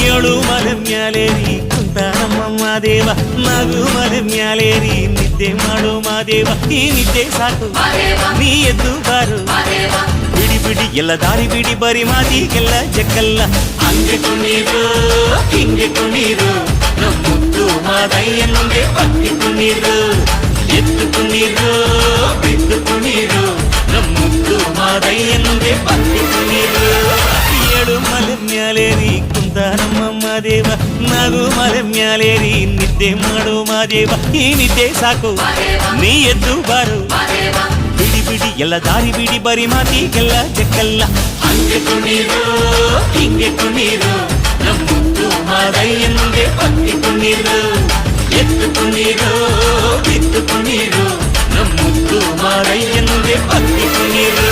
ಏಳು ಮಲೆ ಮ್ಯಾಲೇರಿ ಕುಂತಾನಮ್ಮ ಮಾದೇವ ನಗು ಮಲೆ ಮ್ಯಾಲೇರಿ ನಿದ್ದೆ ಮಾಡು ಮಾದೇವ ಈ ನಿದ್ದೆ ಸಾಕು ನೀ ಎದ್ದು ಬಾರು ಬಿಡಿ ಬಿಡಿ ಎಲ್ಲ ದಾರಿ ಬಿಡಿ ಬರಿ ಮಾತಿಗೆಲ್ಲ ಜಕ್ಕಲ್ಲ ಹಂಗೆ ಕುಣೀರು ಹಿಂಗೆ ಕುಣೀರು ಮುದ್ದು ಮಾದಯ್ಯನಿಗೆ ಪಕ್ಕಿ ಕುಣೀರು ಎದ್ದು ಕುಣೀರು ಬಿದ್ದು ಕುಣೀರು ಮುದ್ದು ಮಾದಯ್ಯನಿಗೆ ಪಕ್ಕಿ ಕುಣೀರು ಏಳು ಮಲೆ ಮ್ಯಾಲೇರಿ ಕುಂತಾನಮ್ಮ ಮಾದೇವ ನಗು ಮಲೆ ಮ್ಯಾಲೇರಿ ನಿದ್ದೆ ಮಾಡು ಮಾದೇವ ಈ ನಿದ್ದೆ ಸಾಕು ನೀ ಎದ್ದು ಬಾರು ಬಿಡಿ ಬಿಡಿ ಎಲ್ಲ ದಾರಿ ಬಿಡಿ ಬರಿ ಮಾತಿಗೆಲ್ಲ ಜಕ್ಕಲ್ಲ ಹಂಗೆ ಕುಣೀರು ಹಿಂಗೆ ಕುಣೀರು ಮುದ್ದು ಮಾದಯ್ಯನಿಗೆ ಪಕ್ಕಿ ಕುಣೀರು ಎದ್ದು ಕುಣೀರು ಬಿದ್ದು ಕುಣೀರು ಮುದ್ದು ಮಾದಯ್ಯನಿಗೆ ಪಕ್ಕಿ ಕುಣೀರು